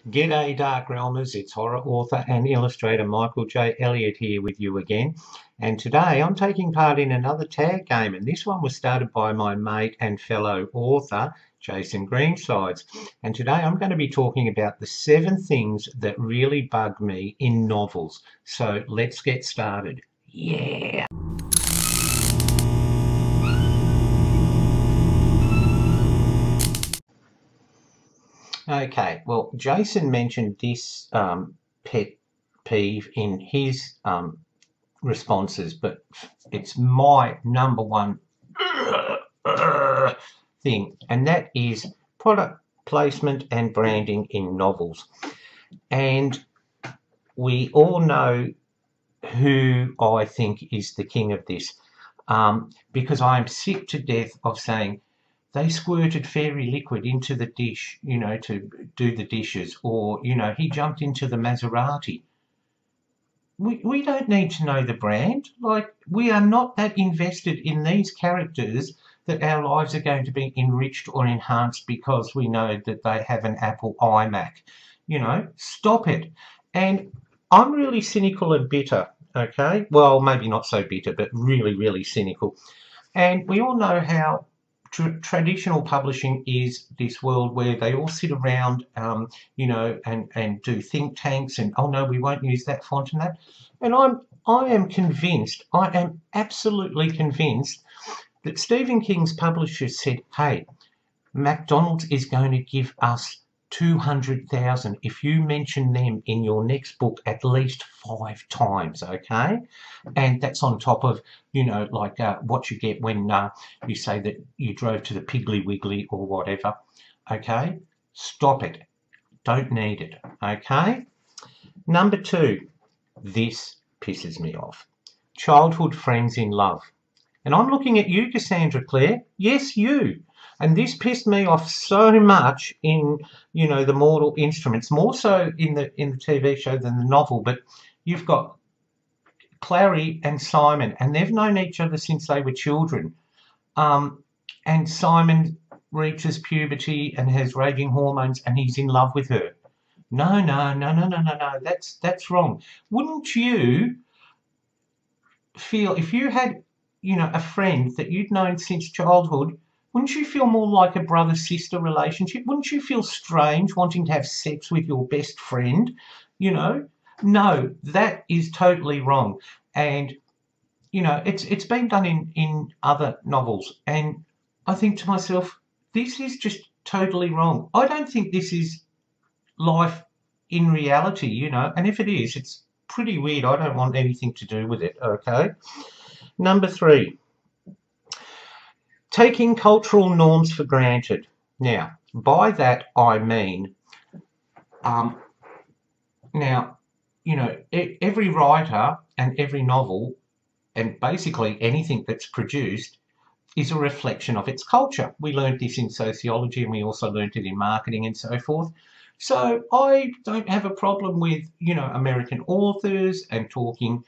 G'day Dark Realmers, it's horror author and illustrator Michael J. Elliott here with you again. And today I'm taking part in another tag game, and this one was started by my mate and fellow author Jason Greensides. And today I'm going to be talking about the 7 things that really bug me in novels. So let's get started. Yeah! Okay, well, Jason mentioned this pet peeve in his responses, but it's my number one thing, and that is product placement and branding in novels. And we all know who I think is the king of this, because I'm sick to death of saying, they squirted fairy liquid into the dish, to do the dishes, or, he jumped into the Maserati. We don't need to know the brand. Like, we are not that invested in these characters that our lives are going to be enriched or enhanced because we know that they have an Apple iMac. Stop it. And I'm really cynical and bitter, okay? Well, maybe not so bitter, but really, really cynical. And we all know how traditional publishing is this world where they all sit around, and do think tanks and, oh no, we won't use that font and that. And I am convinced, I am absolutely convinced that Stephen King's publishers said, hey, McDonald's is going to give us 200,000 if you mention them in your next book at least 5 times, okay? And that's on top of, what you get when you say that you drove to the Piggly Wiggly or whatever, okay? Stop it. Don't need it, okay? Number 2, this pisses me off. Childhood friends in love. And I'm looking at you, Cassandra Clare. Yes, you. And this pissed me off so much in, the Mortal Instruments, more so in the TV show than the novel. But you've got Clary and Simon, and they've known each other since they were children. And Simon reaches puberty and has raging hormones, and he's in love with her. No. That's wrong. Wouldn't you feel, if you had, a friend that you'd known since childhood, wouldn't you feel more like a brother-sister relationship? Wouldn't you feel strange wanting to have sex with your best friend? No, that is totally wrong. And, it's been done in other novels. And I think to myself, this is just totally wrong. I don't think this is life in reality, and if it is, it's pretty weird. I don't want anything to do with it, okay? Number 3. Taking cultural norms for granted. Now, by that I mean, every writer and every novel and basically anything that's produced is a reflection of its culture. We learned this in sociology, and we also learned it in marketing and so forth. So I don't have a problem with, American authors and talking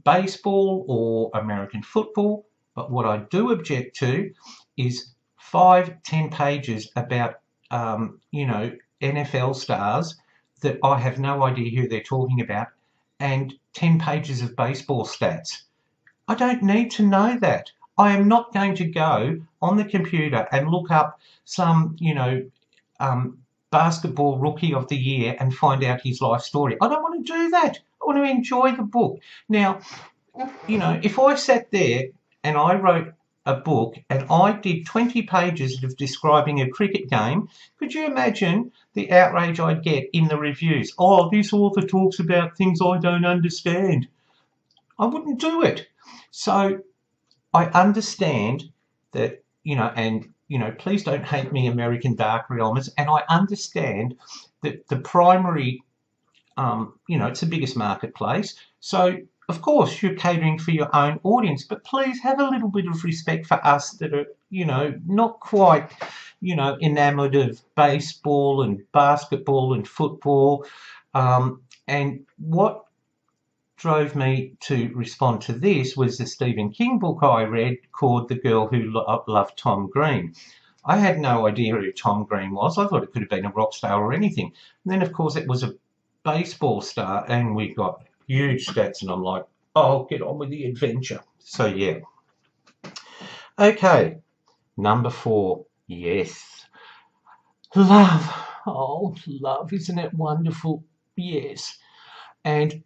baseball or American football. But what I do object to is 5-10 pages about, NFL stars that I have no idea who they're talking about, and 10 pages of baseball stats. I don't need to know that. I am not going to go on the computer and look up some, basketball rookie of the year and find out his life story. I don't want to do that. I want to enjoy the book. Now, if I sat there and I wrote a book and I did 20 pages of describing a cricket game, could you imagine the outrage I'd get in the reviews? Oh, this author talks about things I don't understand. I wouldn't do it. So I understand that, please don't hate me, American Dark Realmers, and I understand that the primary, it's the biggest marketplace. So, of course, you're catering for your own audience, but please have a little bit of respect for us that are, not quite, enamoured of baseball and basketball and football. And what drove me to respond to this was the Stephen King book I read called The Girl Who Loved Tom Green. I had no idea who Tom Green was. I thought it could have been a rock star or anything. And then, of course, it was a baseball star, and we got huge stats, and I'm like, oh, get on with the adventure. So, yeah. Okay, number 4, yes. Love. Oh, love, isn't it wonderful? Yes. And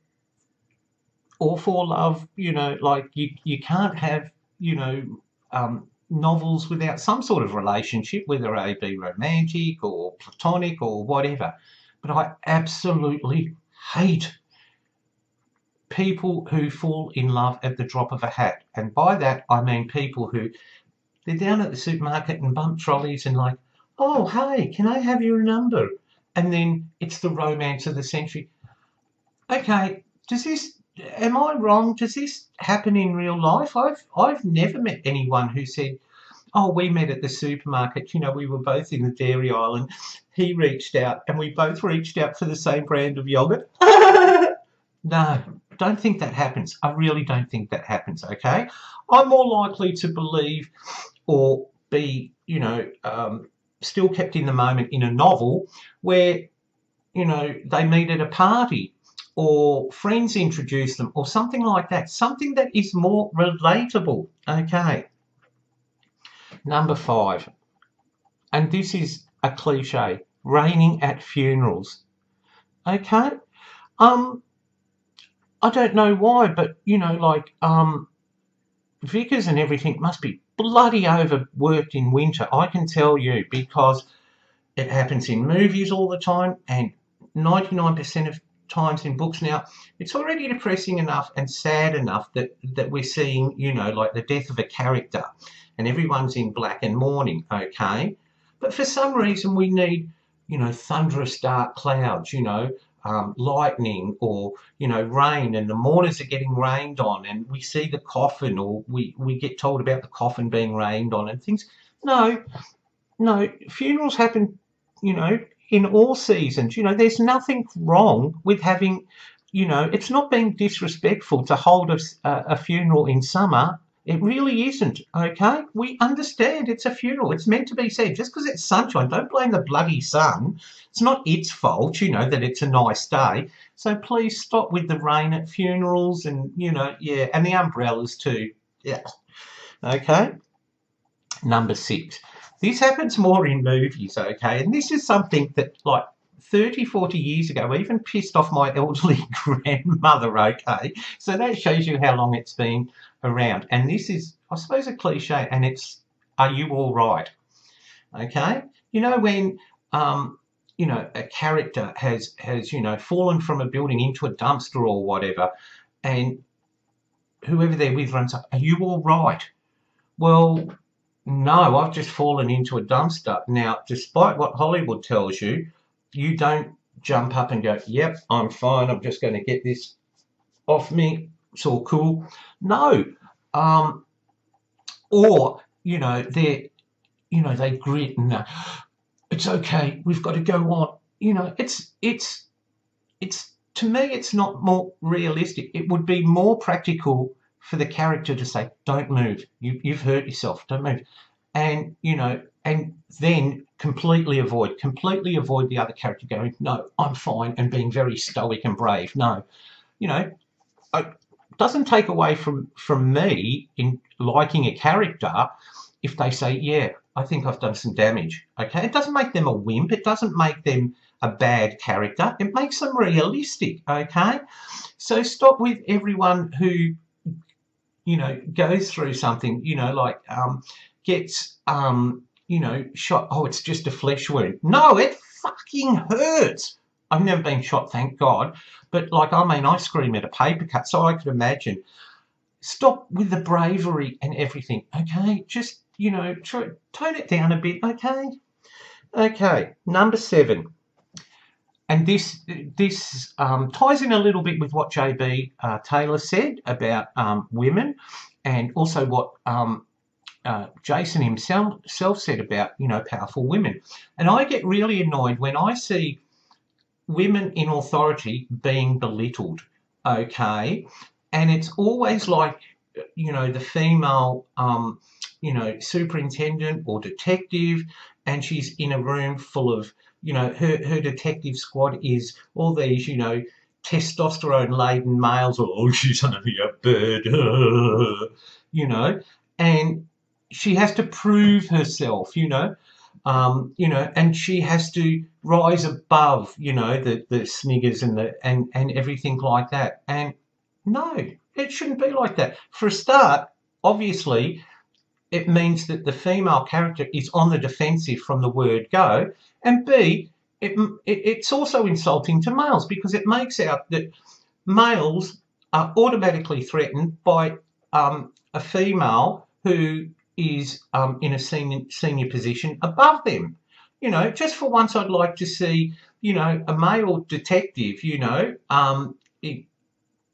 all for love, like you can't have, novels without some sort of relationship, whether it be romantic or platonic or whatever. But I absolutely hate people who fall in love at the drop of a hat. And by that, I mean people who, they're down at the supermarket and bump trolleys and like, oh, hey, can I have your number? And then it's the romance of the century. Okay, am I wrong? Does this happen in real life? I've never met anyone who said, oh, we met at the supermarket, we were both in the dairy aisle and he reached out and we both reached out for the same brand of yogurt. No, don't think that happens. I really don't think that happens, okay? I'm more likely to believe or be, still kept in the moment in a novel where, they meet at a party or friends introduce them or something like that, something that is more relatable, okay? Number 5, and this is a cliche, raining at funerals, okay? I don't know why, but, vicars and everything must be bloody overworked in winter, I can tell you, because it happens in movies all the time and 99% of times in books now. It's already depressing enough and sad enough that we're seeing, like the death of a character and everyone's in black and mourning, okay? But for some reason we need, thunderous dark clouds, lightning or, rain, and the mourners are getting rained on and we see the coffin or we get told about the coffin being rained on and things. No, funerals happen, in all seasons. There's nothing wrong with having, it's not being disrespectful to hold a funeral in summer. It really isn't, okay? We understand it's a funeral. It's meant to be said. Just because it's sunshine, don't blame the bloody sun. It's not its fault, that it's a nice day. So please stop with the rain at funerals and, yeah, and the umbrellas too. Yeah. Okay. Number 6. This happens more in movies, okay? And this is something that, like, 30, 40 years ago, even pissed off my elderly grandmother, okay? So that shows you how long it's been around. And this is, I suppose, a cliche, and it's, are you all right? Okay? When, a character has fallen from a building into a dumpster or whatever, and whoever they're with runs up, are you all right? Well, no, I've just fallen into a dumpster. Now, despite what Hollywood tells you, you don't jump up and go, yep, I'm fine, I'm just going to get this off me, it's all cool. No. Or, they grit and it's okay, we've got to go on. It's to me, it's not more realistic. It would be more practical for the character to say, don't move, you've hurt yourself, don't move. And, and then completely avoid the other character going, no, I'm fine, and being very stoic and brave. No, it doesn't take away from me in liking a character if they say, yeah, I think I've done some damage, okay? It doesn't make them a wimp. It doesn't make them a bad character. It makes them realistic, okay? So stop with everyone who, goes through something, gets, shot. Oh, it's just a flesh wound. No, it fucking hurts. I've never been shot, thank God. But, I scream at a paper cut, so I could imagine. Stop with the bravery and everything, okay? Just, tone it down a bit, okay? Okay, number 7. And this ties in a little bit with what J.B. Taylor said about women, and also what Jason himself said about, powerful women. And I get really annoyed when I see women in authority being belittled, okay? And it's always like, the female you know, superintendent or detective, and she's in a room full of, you know, her detective squad is all these, you know, testosterone-laden males. Oh, she's only a bird, you know, and she has to prove herself, you know, and she has to rise above, you know, the sniggers and everything like that. And no, it shouldn't be like that. For a start, obviously, it means that the female character is on the defensive from the word go, and B, it's also insulting to males because it makes out that males are automatically threatened by a female who is in a senior position above them. You know, just for once, I'd like to see, you know, a male detective, you know, it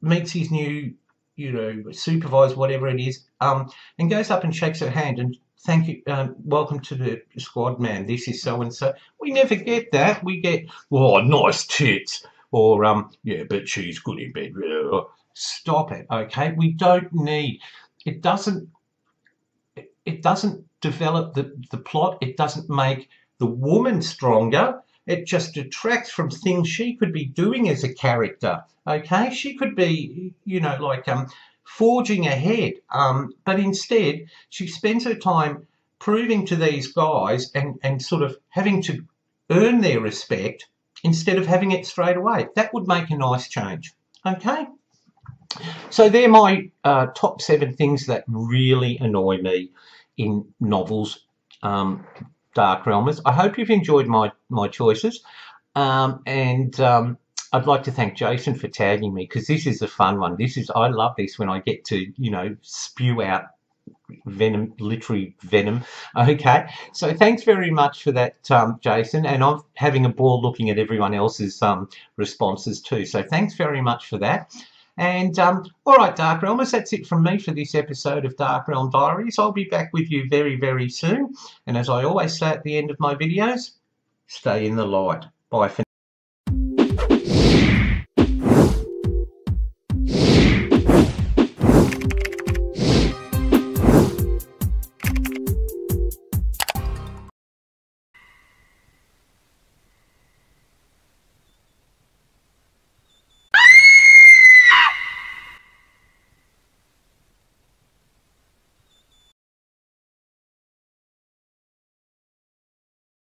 meets his new, you know, supervisor, whatever it is, and goes up and shakes her hand and thank you, welcome to the squad, man. This is so and so. We never get that. We get, oh, nice tits, or yeah, but she's good in bed. Stop it, okay? We don't need. It doesn't. It doesn't develop the plot. It doesn't make the woman stronger. It just detracts from things she could be doing as a character. Okay, she could be, you know, like forging ahead, but instead she spends her time proving to these guys and sort of having to earn their respect instead of having it straight away. That would make a nice change. Okay, so they're my top 7 things that really annoy me in novels, Dark Realmers. I hope you've enjoyed my choices, and I'd like to thank Jason for tagging me, because this is a fun one. I love this when I get to, you know, spew out venom, literary venom. Okay, so thanks very much for that, Jason, and I'm having a ball looking at everyone else's responses too, so thanks very much for that. And all right, Dark Realmers, that's it from me for this episode of Dark Realm Diaries. I'll be back with you very, very soon, and as I always say at the end of my videos, stay in the light. Bye for now.